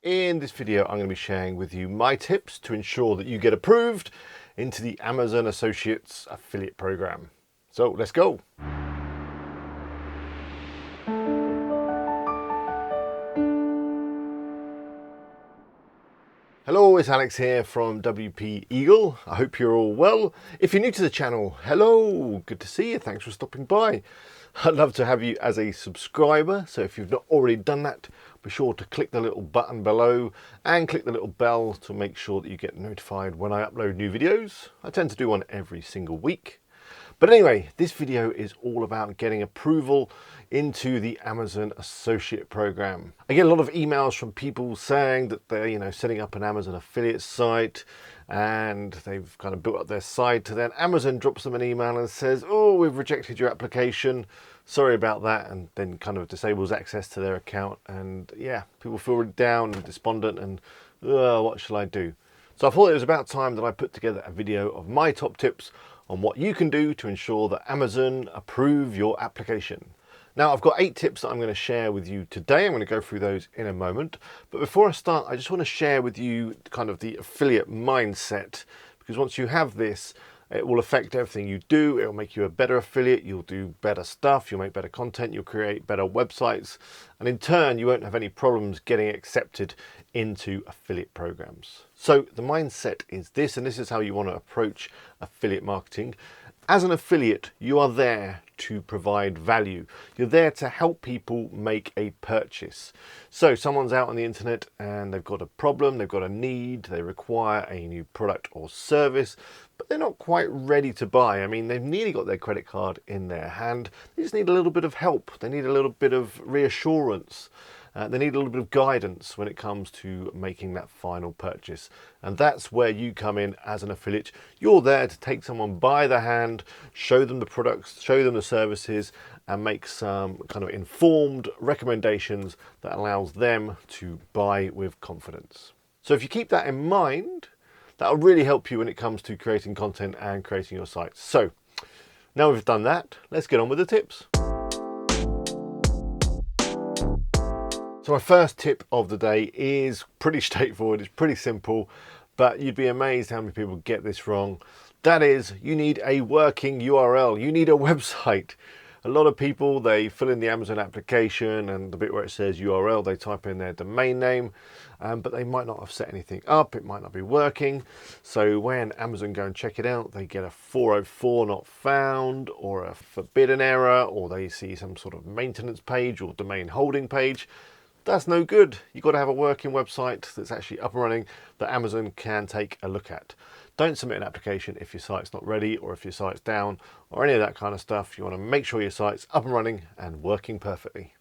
In this video, I'm going to be sharing with you my tips to ensure that you get approved into the Amazon Associates affiliate program. So let's go. Hello, it's Alex here from WP Eagle. I hope you're all well. If you're new to the channel, hello, good to see you. Thanks for stopping by. I'd love to have you as a subscriber. So if you've not already done that, be sure to click the little button below and click the little bell to make sure that you get notified when I upload new videos. I tend to do one every single week. But anyway, this video is all about getting approval into the Amazon Associate Program. I get a lot of emails from people saying that they're, setting up an Amazon affiliate site and they've kind of built up their site, and then Amazon drops them an email and says, oh, we've rejected your application. Sorry about that, and then kind of disables access to their account. And yeah, people feel really down and despondent and what shall I do? So I thought it was about time that I put together a video of my top tips on what you can do to ensure that Amazon approve your application. Now, I've got 8 tips that I'm going to share with you today. I'm going to go through those in a moment. But before I start, I just want to share with you kind of the affiliate mindset, because once you have this, it will affect everything you do. It will make you a better affiliate. You'll do better stuff. You'll make better content. You'll create better websites. And in turn, you won't have any problems getting accepted into affiliate programs. So the mindset is this, and this is how you want to approach affiliate marketing. As an affiliate, you are there to provide value. You're there to help people make a purchase. So someone's out on the internet and they've got a problem, they've got a need, they require a new product or service, but they're not quite ready to buy. I mean, they've nearly got their credit card in their hand. They just need a little bit of help. They need a little bit of reassurance. They need a little bit of guidance when it comes to making that final purchase. And that's where you come in as an affiliate. You're there to take someone by the hand, show them the products, show them the services, and make some kind of informed recommendations that allows them to buy with confidence. So if you keep that in mind, that'll really help you when it comes to creating content and creating your site. So now we've done that, let's get on with the tips. So my first tip of the day is pretty straightforward, it's pretty simple, but you'd be amazed how many people get this wrong. That is, you need a working URL, you need a website. A lot of people, they fill in the Amazon application and the bit where it says URL, they type in their domain name, but they might not have set anything up, it might not be working. So when Amazon go and check it out, they get a 404 not found, or a forbidden error, or they see some sort of maintenance page or domain holding page. That's no good. You've got to have a working website that's actually up and running that Amazon can take a look at. Don't submit an application if your site's not ready or if your site's down or any of that kind of stuff. You want to make sure your site's up and running and working perfectly.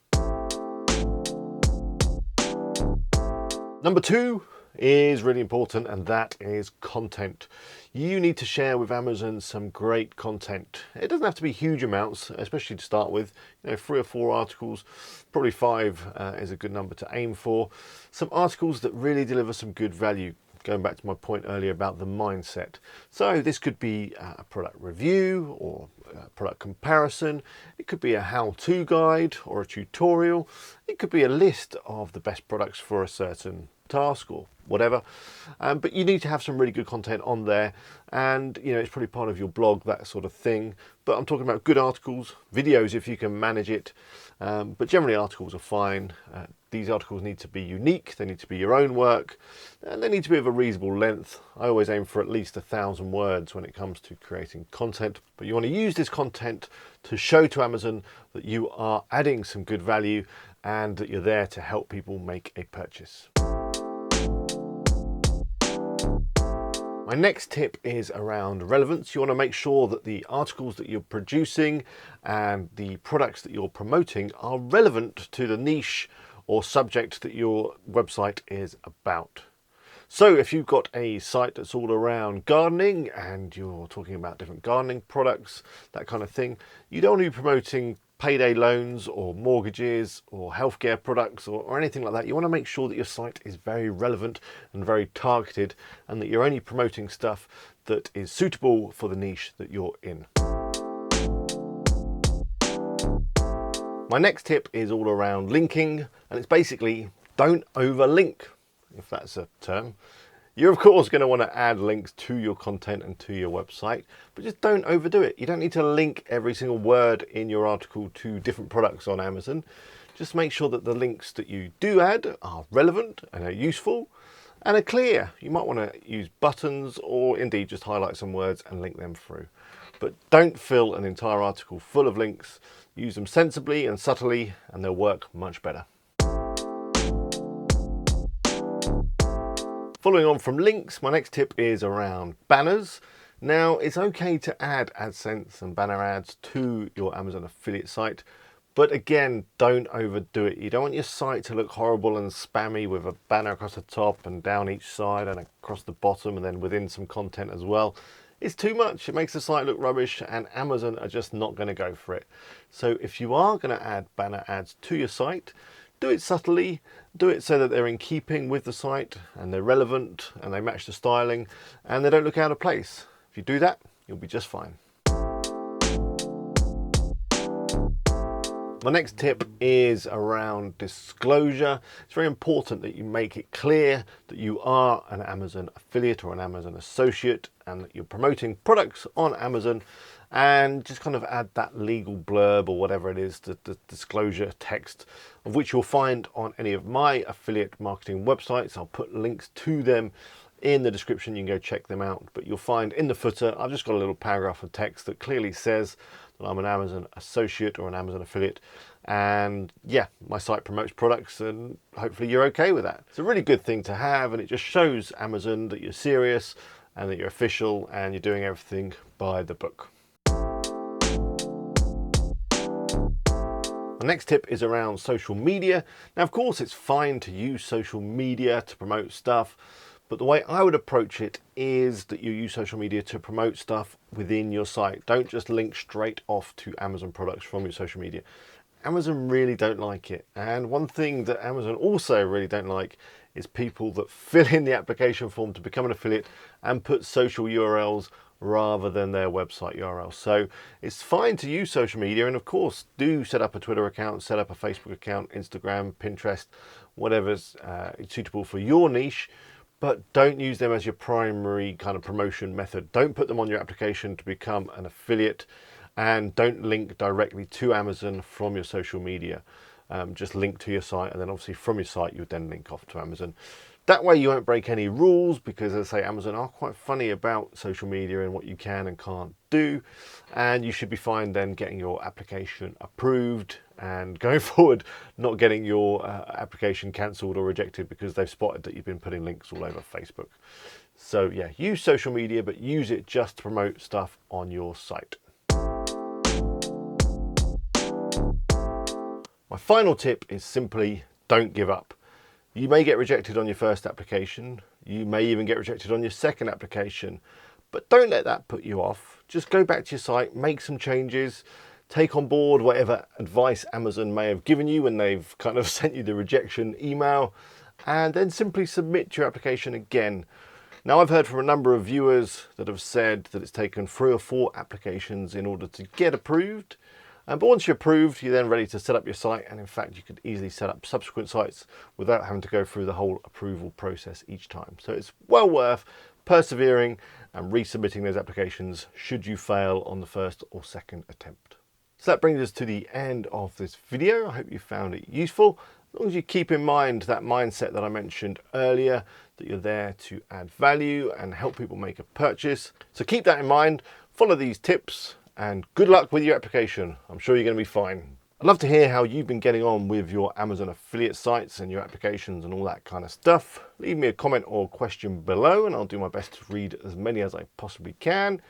Number 2 is really important, and that is content. You need to share with Amazon some great content. It doesn't have to be huge amounts, especially to start with. 3 or 4 articles, probably 5 is a good number to aim for. Some articles that really deliver some good value. Going back to my point earlier about the mindset. So this could be a product review or a product comparison. It could be a how-to guide or a tutorial. It could be a list of the best products for a certain task or whatever. But you need to have some really good content on there, and it's probably part of your blog, that sort of thing. But I'm talking about good articles, videos if you can manage it. But generally articles are fine. These articles need to be unique, they need to be your own work, and they need to be of a reasonable length. I always aim for at least 1,000 words when it comes to creating content, but you want to use this content to show to Amazon that you are adding some good value and that you're there to help people make a purchase. My next tip is around relevance. You want to make sure that the articles that you're producing and the products that you're promoting are relevant to the niche or subject that your website is about. So if you've got a site that's all around gardening and you're talking about different gardening products, that kind of thing, you don't want to be promoting payday loans or mortgages or healthcare products or anything like that. You want to make sure that your site is very relevant and very targeted, and that you're only promoting stuff that is suitable for the niche that you're in. My next tip is all around linking, and it's basically don't overlink. if that's a term. You're of course going to want to add links to your content and to your website, but just don't overdo it. You don't need to link every single word in your article to different products on Amazon. Just make sure that the links that you do add are relevant and are useful and are clear. You might want to use buttons or indeed just highlight some words and link them through. But don't fill an entire article full of links. Use them sensibly and subtly and they'll work much better. Following on from links, my next tip is around banners. Now, it's okay to add AdSense and banner ads to your Amazon affiliate site, but again, don't overdo it. You don't want your site to look horrible and spammy with a banner across the top and down each side and across the bottom and then within some content as well. It's too much. It makes the site look rubbish and Amazon are just not going to go for it. So if you are going to add banner ads to your site, do it subtly, do it so that they're in keeping with the site and they're relevant and they match the styling and they don't look out of place. If you do that, you'll be just fine. My next tip is around disclosure. It's very important that you make it clear that you are an Amazon affiliate or an Amazon associate and that you're promoting products on Amazon, and just kind of add that legal blurb or whatever it is, the disclosure text, of which you'll find on any of my affiliate marketing websites. I'll put links to them in the description. You can go check them out, but you'll find in the footer I've just got a little paragraph of text that clearly says that I'm an Amazon associate or an Amazon affiliate, and yeah, my site promotes products and hopefully you're okay with that. It's a really good thing to have and it just shows Amazon that you're serious and that you're official and you're doing everything by the book. The next tip is around social media. Now, of course, it's fine to use social media to promote stuff, but the way I would approach it is that you use social media to promote stuff within your site. Don't just link straight off to Amazon products from your social media. Amazon really don't like it. And one thing that Amazon also really don't like is people that fill in the application form to become an affiliate and put social URLs rather than their website URL. So it's fine to use social media, and of course do set up a Twitter account, set up a Facebook account, Instagram, Pinterest, whatever's suitable for your niche, but don't use them as your primary kind of promotion method. Don't put them on your application to become an affiliate, and don't link directly to Amazon from your social media. Just link to your site, and then obviously from your site you would then link off to Amazon. That way you won't break any rules, because as I say, Amazon are quite funny about social media and what you can and can't do, and you should be fine then getting your application approved and going forward not getting your application cancelled or rejected because they've spotted that you've been putting links all over Facebook. So yeah, use social media, but use it just to promote stuff on your site. My final tip is simply don't give up. You may get rejected on your first application. You may even get rejected on your second application, but don't let that put you off. Just go back to your site, make some changes, take on board whatever advice Amazon may have given you when they've kind of sent you the rejection email, and then simply submit your application again. Now, I've heard from a number of viewers that have said that it's taken 3 or 4 applications in order to get approved. But once you're approved, you're then ready to set up your site, and in fact you could easily set up subsequent sites without having to go through the whole approval process each time. So it's well worth persevering and resubmitting those applications should you fail on the first or second attempt. So that brings us to the end of this video. I hope you found it useful. As long as you keep in mind that mindset that I mentioned earlier, that you're there to add value and help people make a purchase. So keep that in mind, follow these tips, and good luck with your application. I'm sure you're going to be fine. I'd love to hear how you've been getting on with your Amazon affiliate sites and your applications and all that kind of stuff. Leave me a comment or question below and I'll do my best to read as many as I possibly can.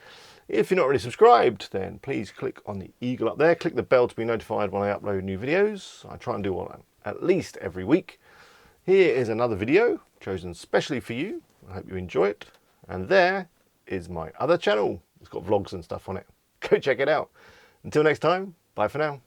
If you're not already subscribed, then please click on the eagle up there. Click the bell to be notified when I upload new videos. I try and do one at least every week. Here is another video chosen specially for you. I hope you enjoy it. And there is my other channel. It's got vlogs and stuff on it. Go check it out. Until next time, bye for now.